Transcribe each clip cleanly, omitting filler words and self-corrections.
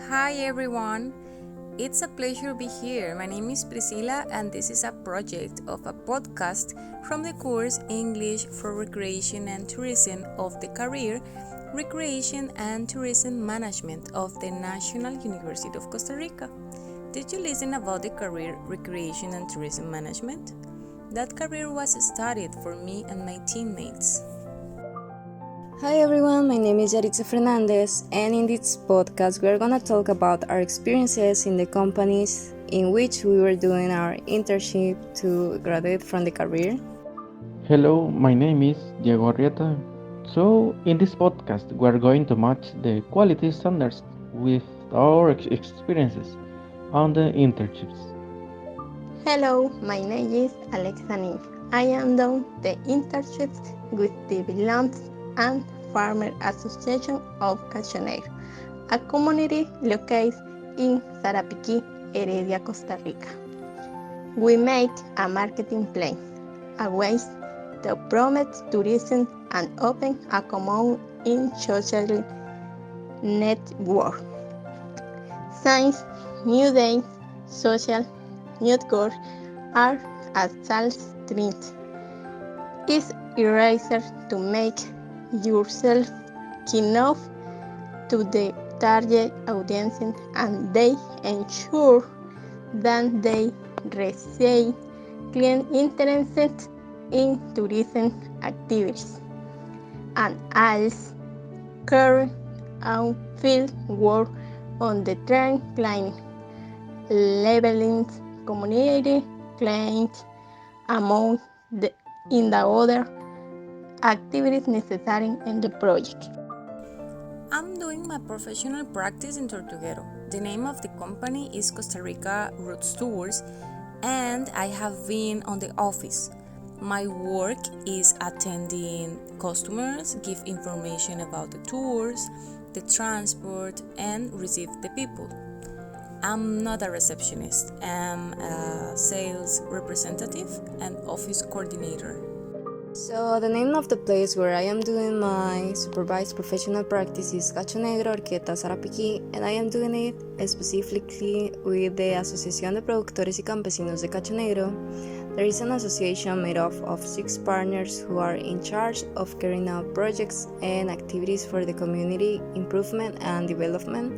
Hi everyone, it's a pleasure to be here. My name is Priscilla and this is a project of a podcast from the course English for Recreation and Tourism of the career Recreation and Tourism Management of the National University of Costa Rica. Did you listen about the career Recreation and Tourism Management? That career was studied for me and my teammates. Hi everyone, my name is Yaritza Fernandez, and in this podcast we are going to talk about our experiences in the companies in which we were doing our internship to graduate from the career. Hello, my name is Diego Arrieta. So, in this podcast, we are going to match the quality standards with our experiences on the internships. Hello, my name is Alexa Nin. I am doing the internships with the Villant and Farmer Association of Cachonero, a community located in Sarapiquí, Heredia, Costa Rica. We make a marketing plan, a way to promote tourism and open a common in social network. Since New Day, social network are a sales trend. It's easier to make yourself enough to the target audience and they ensure that they receive client interested in tourism activities and also carry out field work on the trend client labeling community clients among in the other activities necessary in the project. I'm doing my professional practice in Tortuguero. The name of the company is Costa Rica Roots Tours, and I have been on the office. My work is attending customers, give information about the tours, the transport, and receive the people. I'm not a receptionist, I'm a sales representative and office coordinator. So the name of the place where I am doing my supervised professional practice is Cacho Negro, Arqueta, Sarapiquí, and I am doing it specifically with the Asociación de Productores y Campesinos de Cacho Negro. There is an association made up of 6 partners who are in charge of carrying out projects and activities for the community improvement and development.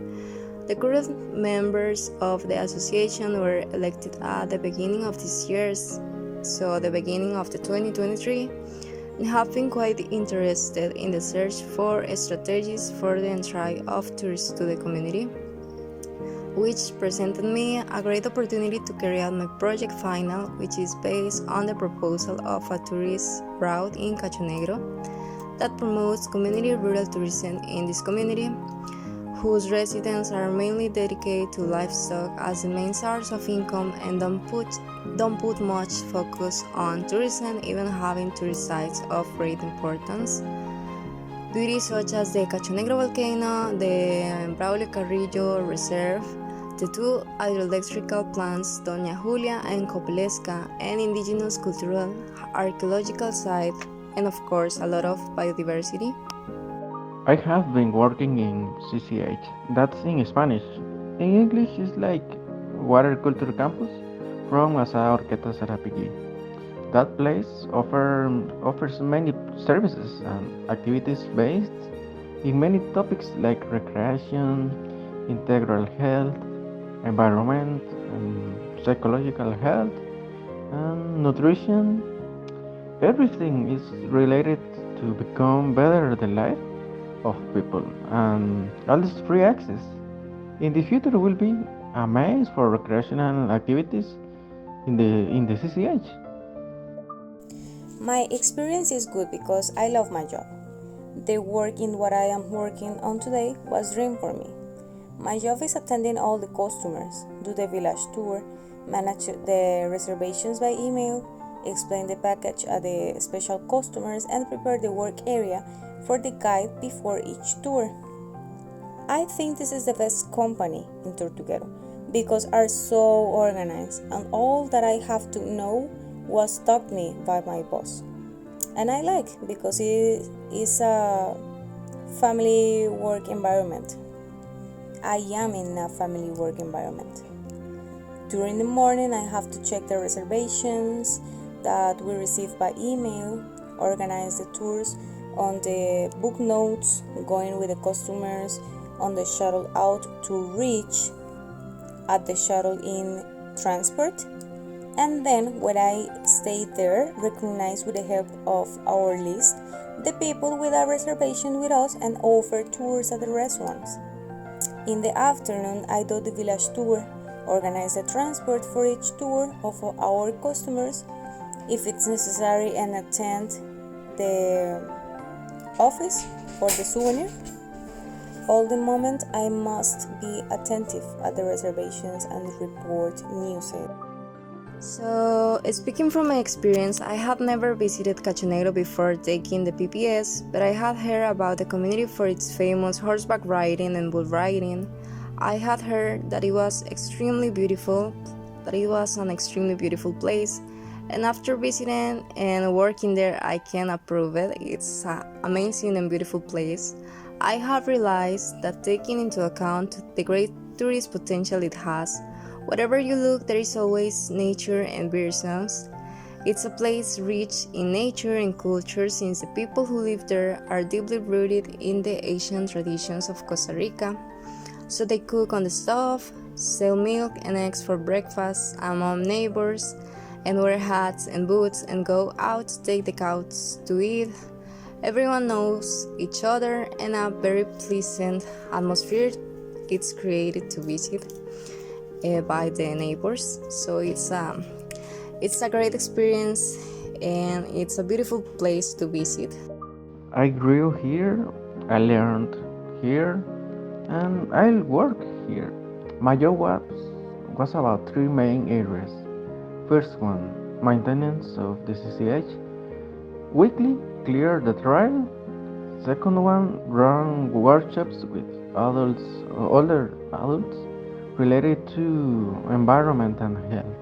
The current members of the association were elected at the beginning of this year, so the beginning of the 2023, and have been quite interested in the search for strategies for the entry of tourists to the community, which presented me a great opportunity to carry out my project final, which is based on the proposal of a tourist route in Cacho Negro that promotes community rural tourism in this community, whose residents are mainly dedicated to livestock as the main source of income and don't put much focus on tourism, even having tourist sites of great importance. Beauties such as the Cacho Negro volcano, the Braulio Carrillo Reserve, the 2 hydroelectrical plants Doña Julia and Copelesca, and indigenous cultural archaeological sites, and of course a lot of biodiversity. I have been working in CCH, that's in Spanish. In English, it's like Water Culture Campus from Asa Orqueta Sarapiquí. That place offers many services and activities based in many topics like recreation, integral health, environment, psychological health, and nutrition. Everything is related to become better the life of people, and all this free access in the future will be a maze for recreational activities in the CCH. My experience is good because I love my job. The work in what I am working on today was dream for me. My job is attending all the customers, do the village tour, manage the reservations by email, explain the package at the special customers, and prepare the work area for the guide before each tour. I think this is the best company in Tortuguero because are so organized, and all that I have to know was taught me by my boss. And I like because it is a family work environment. I am in a family work environment. During the morning, I have to check the reservations that we receive by email, organize the tours on the book notes, going with the customers on the shuttle out to reach at the shuttle in transport, and then when I stay there, recognize with the help of our list the people with a reservation with us and offer tours at the restaurants. In the afternoon, I do the village tour, organize the transport for each tour of our customers if it's necessary, and attend the office for the souvenir. All the moment I must be attentive at the reservations and report new sales. So, speaking from my experience, I had never visited Cachonegro before taking the PPS, but I had heard about the community for its famous horseback riding and bull riding. I had heard that it was an extremely beautiful place, and after visiting and working there, I can approve it. It's an amazing and beautiful place. I have realized that taking into account the great tourist potential it has, wherever you look, there is always nature and bird sounds. It's a place rich in nature and culture, since the people who live there are deeply rooted in the Asian traditions of Costa Rica. So they cook on the stove, sell milk and eggs for breakfast among neighbors, and wear hats and boots and go out to take the cows to eat. Everyone knows each other, and a very pleasant atmosphere it's created to visit by the neighbors. So it's a great experience, and it's a beautiful place to visit. I grew here, I learned here, and I'll work here. My job was about three main areas. First one, maintenance of the CCH. Weekly, clear the trail. Second one, run workshops with older adults related to environment and health.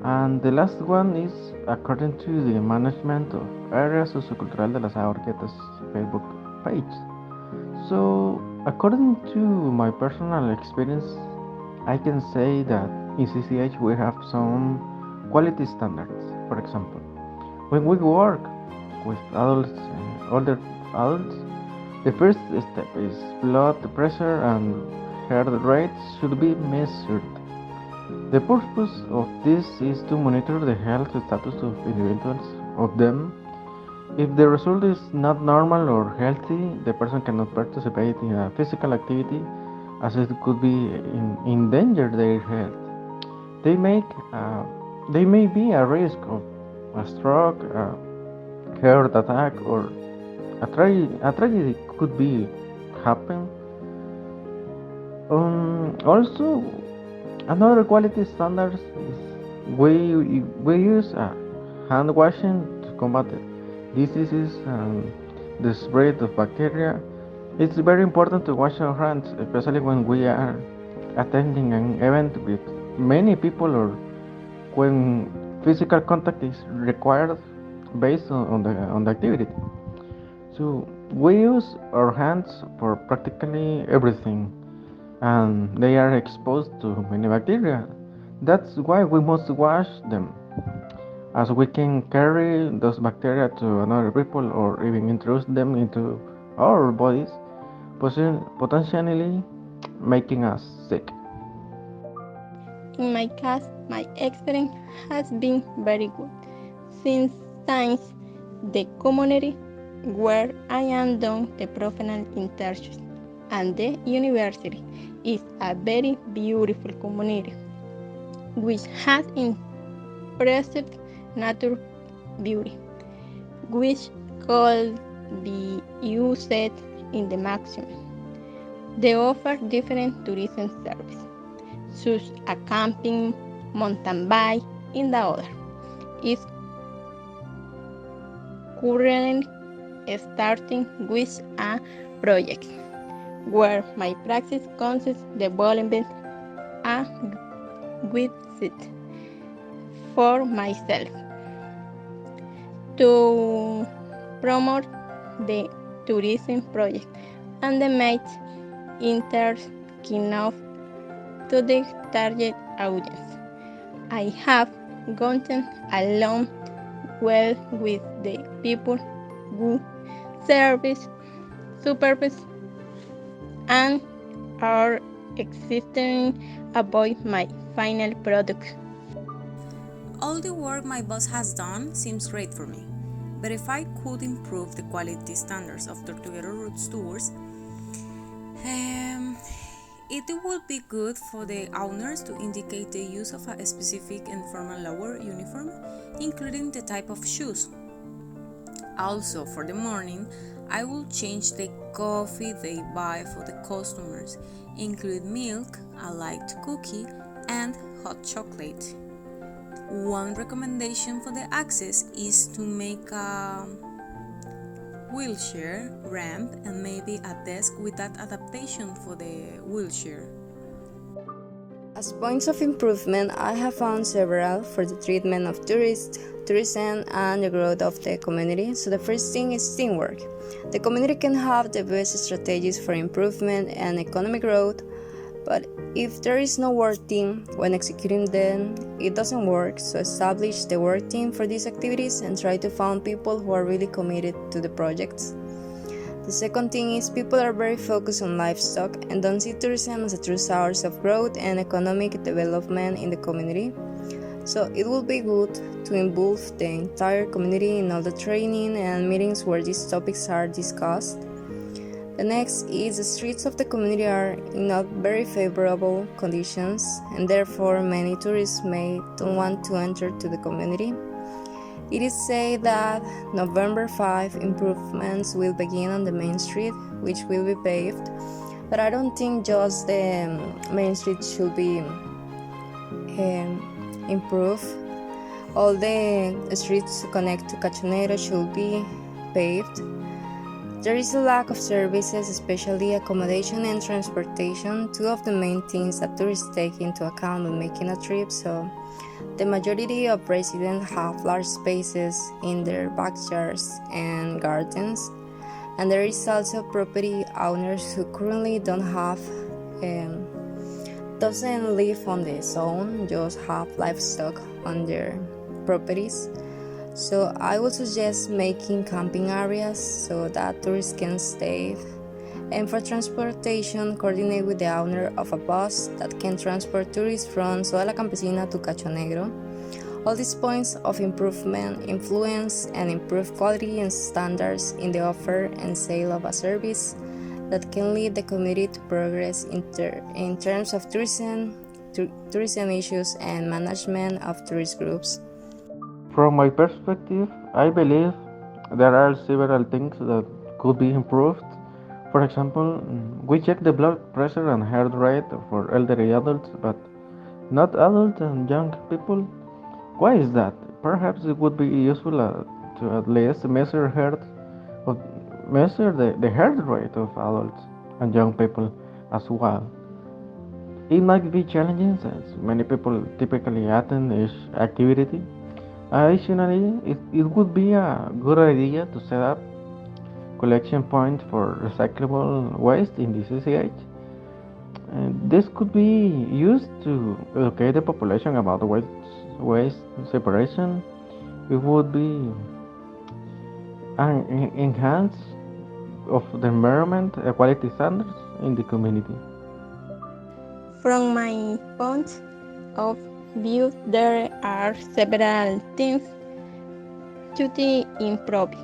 And the last one is according to the management of Area Sociocultural de las Ahorquetas Facebook page. So, according to my personal experience, I can say that in CCH we have some quality standards. For example, when we work with adults, older adults, the first step is blood pressure and heart rate should be measured. The purpose of this is to monitor the health status of individuals of them. If the result is not normal or healthy, the person cannot participate in a physical activity, as it could be endanger their health. They may be a risk of a stroke, a heart attack, or a tragedy could be happen. Also, another quality standards is we use hand washing to combat diseases and the spread of bacteria. It's very important to wash our hands, especially when we are attending an event with many people or when physical contact is required based on the activity. So we use our hands for practically everything, and they are exposed to many bacteria. That's why we must wash them, as we can carry those bacteria to another people or even introduce them into our bodies, potentially making us sick. In my case, my experience has been very good, since the community where I am doing the professional internship and the university is a very beautiful community, which has impressive natural beauty, which could be used in the maximum. They offer different tourism services, such as camping, mountain bike, and the other. Is currently starting with a project where my practice consists developing a website for myself to promote the tourism project and the make speaking of to the target audience. I have gotten along well with the people who service, supervise, and are existing avoid my final product. All the work my boss has done seems great for me, but if I could improve the quality standards of Tortuguero Roots tours, it would be good for the owners to indicate the use of a specific and formal lower uniform, including the type of shoes. Also, for the morning, I will change the coffee they buy for the customers, include milk, a light cookie, and hot chocolate. One recommendation for the access is to make a wheelchair ramp and maybe a desk with that adaptation for the wheelchair. As points of improvement, I have found several for the treatment of tourists, tourism, and the growth of the community. So the first thing is teamwork. The community can have the best strategies for improvement and economic growth, but if there is no work team when executing them, it doesn't work. So establish the work team for these activities and try to find people who are really committed to the projects. The second thing is people are very focused on livestock and don't see tourism as a true source of growth and economic development in the community. So it will be good to involve the entire community in all the training and meetings where these topics are discussed. The next is the streets of the community are in not very favorable conditions and therefore many tourists may don't want to enter to the community. It is said that November 5 improvements will begin on the main street, which will be paved, but I don't think just the main street should be improved. All the streets to connect to Cacho Negro should be paved. There is a lack of services, especially accommodation and transportation, two of the main things that tourists take into account when making a trip. So the majority of residents have large spaces in their backyards and gardens, and there is also property owners who currently doesn't live on the zone, just have livestock on their properties. So I would suggest making camping areas so that tourists can stay. And for transportation, coordinate with the owner of a bus that can transport tourists from Soda La Campesina to Cacho Negro. All these points of improvement influence and improve quality and standards in the offer and sale of a service that can lead the community to progress in terms of tourism issues and management of tourist groups. From my perspective, I believe there are several things that could be improved. For example, we check the blood pressure and heart rate for elderly adults, but not adults and young people. Why is that? Perhaps it would be useful to at least measure the heart rate of adults and young people as well. It might be challenging since many people typically attend each activity. Additionally, it would be a good idea to set up collection points for recyclable waste in the CCH. And this could be used to educate the population about waste separation. It would be an enhance of the environment quality standards in the community. From my point of view, there are several things to be improved.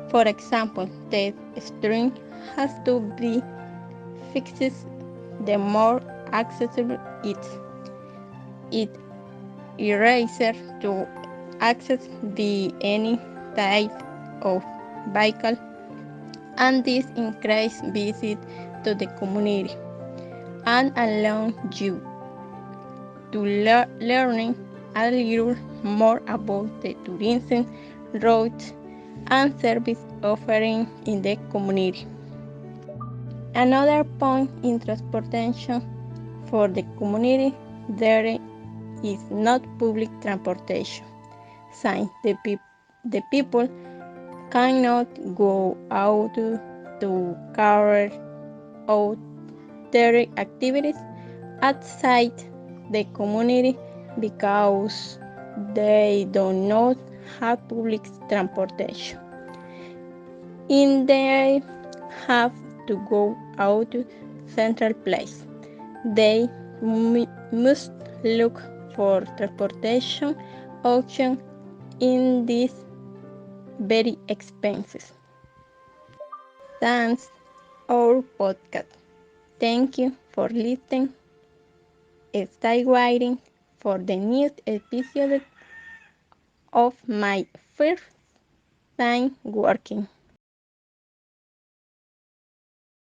For example, the string has to be fixed. The more accessible it eraser to access any type of vehicle, and this increase visit to the community and allow you to learning a little more about the tourism routes and service offering in the community. Another point in transportation for the community, there is not public transportation, since the people cannot go out to carry out their activities outside the community because they do not have public transportation. And they have to go out to central place. They must look for transportation options in these very expensive. That's our podcast. Thank you for listening. Stay waiting for the next episode of my first time working.